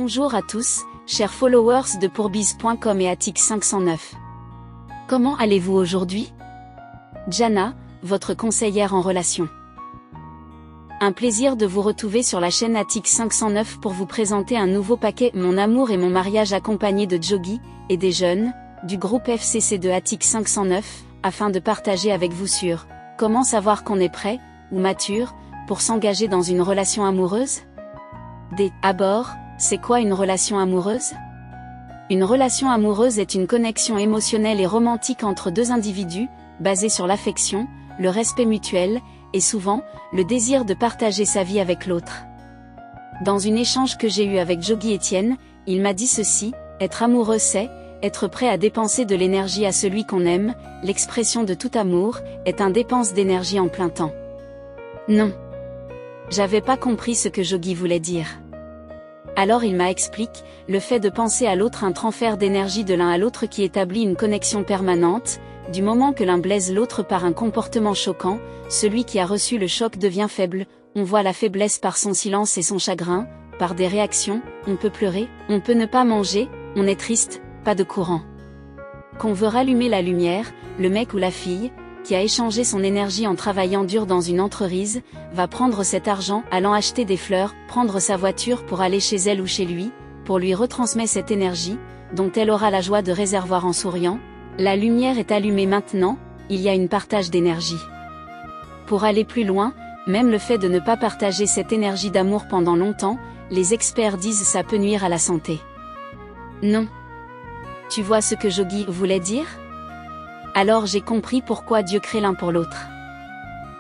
Bonjour à tous, chers followers de Pourbiz.com et Attic 509. Comment allez-vous aujourd'hui? Jana, votre conseillère en relations. Un plaisir de vous retrouver sur la chaîne Attic 509 pour vous présenter un nouveau paquet Mon amour et mon mariage accompagné de Jogi et des jeunes du groupe FCC de Attic 509 afin de partager avec vous sur comment savoir qu'on est prêt ou mature pour s'engager dans une relation amoureuse. D'abord, c'est quoi une relation amoureuse? Une relation amoureuse est une connexion émotionnelle et romantique entre deux individus, basée sur l'affection, le respect mutuel, et souvent, le désir de partager sa vie avec l'autre. Dans un échange que j'ai eu avec Jogi Etienne, il m'a dit ceci: être amoureux c'est être prêt à dépenser de l'énergie à celui qu'on aime, l'expression de tout amour, est une dépense d'énergie en plein temps. Non. J'avais pas compris ce que Jogi voulait dire. Alors il m'a expliqué, le fait de penser à l'autre un transfert d'énergie de l'un à l'autre qui établit une connexion permanente, du moment que l'un blesse l'autre par un comportement choquant, celui qui a reçu le choc devient faible, on voit la faiblesse par son silence et son chagrin, par des réactions, on peut pleurer, on peut ne pas manger, on est triste, pas de courant. Qu'on veut rallumer la lumière, le mec ou la fille, qui a échangé son énergie en travaillant dur dans une entreprise, va prendre cet argent, allant acheter des fleurs, prendre sa voiture pour aller chez elle ou chez lui, pour lui retransmettre cette énergie, dont elle aura la joie de réservoir en souriant. La lumière est allumée maintenant, il y a une partage d'énergie. Pour aller plus loin, même le fait de ne pas partager cette énergie d'amour pendant longtemps, les experts disent ça peut nuire à la santé. Non. Tu vois ce que Jogi voulait dire? Alors j'ai compris pourquoi Dieu crée l'un pour l'autre.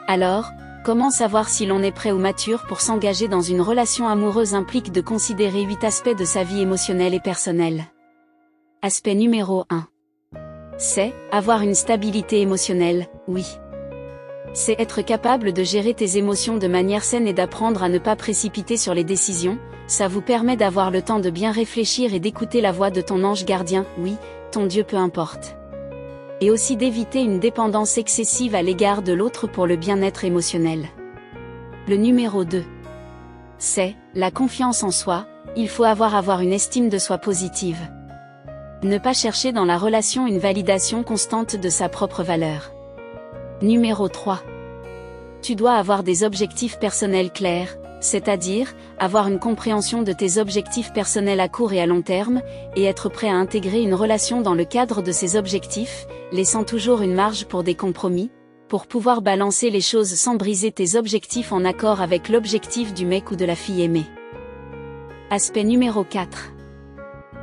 Alors, comment savoir si l'on est prêt ou mature pour s'engager dans une relation amoureuse implique de considérer 8 aspects de sa vie émotionnelle et personnelle. Aspect numéro 1. C'est avoir une stabilité émotionnelle, oui. C'est être capable de gérer tes émotions de manière saine et d'apprendre à ne pas précipiter sur les décisions. Ça vous permet d'avoir le temps de bien réfléchir et d'écouter la voix de ton ange gardien, oui, ton Dieu peu importe. Et aussi d'éviter une dépendance excessive à l'égard de l'autre pour le bien-être émotionnel. Le numéro 2. C'est la confiance en soi. Il faut avoir une estime de soi positive. Ne pas chercher dans la relation une validation constante de sa propre valeur. Numéro 3. Tu dois avoir des objectifs personnels clairs, c'est-à-dire, avoir une compréhension de tes objectifs personnels à court et à long terme, et être prêt à intégrer une relation dans le cadre de ces objectifs, laissant toujours une marge pour des compromis, pour pouvoir balancer les choses sans briser tes objectifs en accord avec l'objectif du mec ou de la fille aimée. Aspect numéro 4.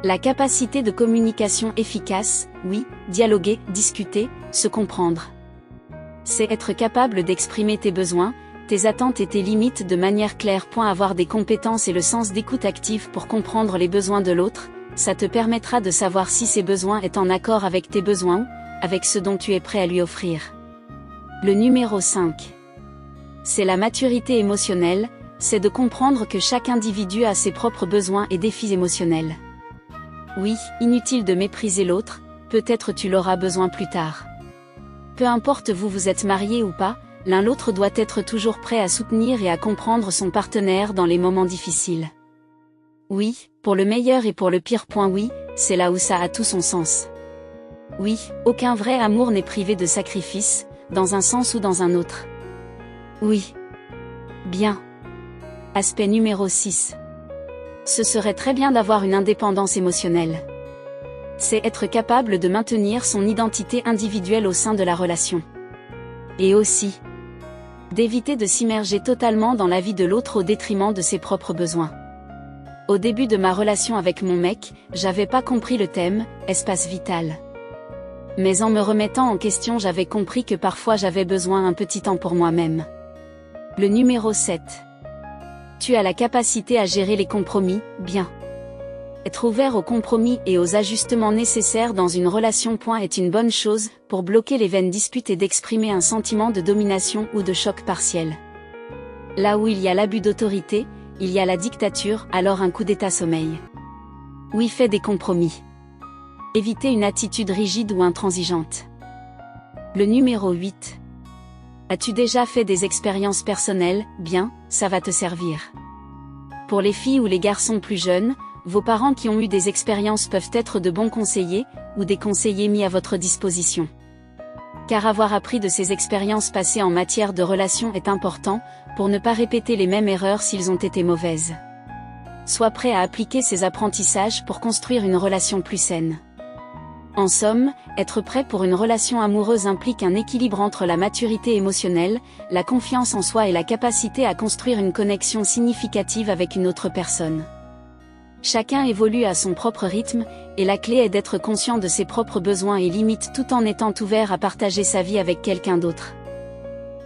La capacité de communication efficace, oui, dialoguer, discuter, se comprendre. C'est être capable d'exprimer tes besoins, tes attentes et tes limites de manière claire. Avoir des compétences et le sens d'écoute active pour comprendre les besoins de l'autre, ça te permettra de savoir si ses besoins sont en accord avec tes besoins ou avec ce dont tu es prêt à lui offrir. Le numéro 5. C'est la maturité émotionnelle, c'est de comprendre que chaque individu a ses propres besoins et défis émotionnels. Oui, inutile de mépriser l'autre, peut-être tu l'auras besoin plus tard. Peu importe vous êtes marié ou pas, l'un l'autre doit être toujours prêt à soutenir et à comprendre son partenaire dans les moments difficiles. Oui, pour le meilleur et pour le pire. Oui, c'est là où ça a tout son sens. Oui, aucun vrai amour n'est privé de sacrifice, dans un sens ou dans un autre. Oui. Bien. Aspect numéro 6. Ce serait très bien d'avoir une indépendance émotionnelle. C'est être capable de maintenir son identité individuelle au sein de la relation. Et aussi, d'éviter de s'immerger totalement dans la vie de l'autre au détriment de ses propres besoins. Au début de ma relation avec mon mec, j'avais pas compris le thème, espace vital. Mais en me remettant en question, j'avais compris que parfois j'avais besoin un petit temps pour moi-même. Le numéro 7. Tu as la capacité à gérer les compromis, bien. Être ouvert aux compromis et aux ajustements nécessaires dans une relation. Est une bonne chose, pour bloquer les vaines disputes et d'exprimer un sentiment de domination ou de choc partiel. Là où il y a l'abus d'autorité, il y a la dictature, alors un coup d'état sommeil. Oui, fais des compromis. Évitez une attitude rigide ou intransigeante. Le numéro 8. As-tu déjà fait des expériences personnelles? Bien, ça va te servir. Pour les filles ou les garçons plus jeunes, Vos parents qui ont eu des expériences peuvent être de bons conseillers, ou des conseillers mis à votre disposition. Car avoir appris de ces expériences passées en matière de relations est important, pour ne pas répéter les mêmes erreurs s'ils ont été mauvaises. Sois prêt à appliquer ces apprentissages pour construire une relation plus saine. En somme, être prêt pour une relation amoureuse implique un équilibre entre la maturité émotionnelle, la confiance en soi et la capacité à construire une connexion significative avec une autre personne. Chacun évolue à son propre rythme, et la clé est d'être conscient de ses propres besoins et limites tout en étant ouvert à partager sa vie avec quelqu'un d'autre.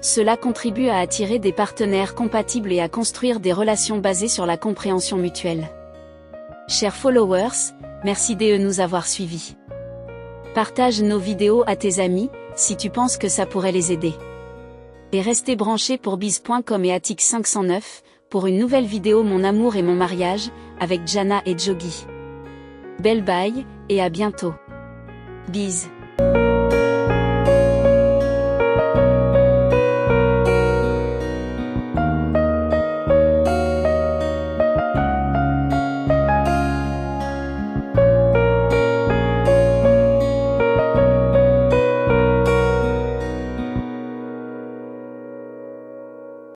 Cela contribue à attirer des partenaires compatibles et à construire des relations basées sur la compréhension mutuelle. Chers followers, merci de nous avoir suivis. Partage nos vidéos à tes amis, si tu penses que ça pourrait les aider. Et restez branchés pour Biz.com et Attic 509, pour une nouvelle vidéo Mon amour et mon mariage, avec Jana et Jogi. Belle bye, et à bientôt. Biz.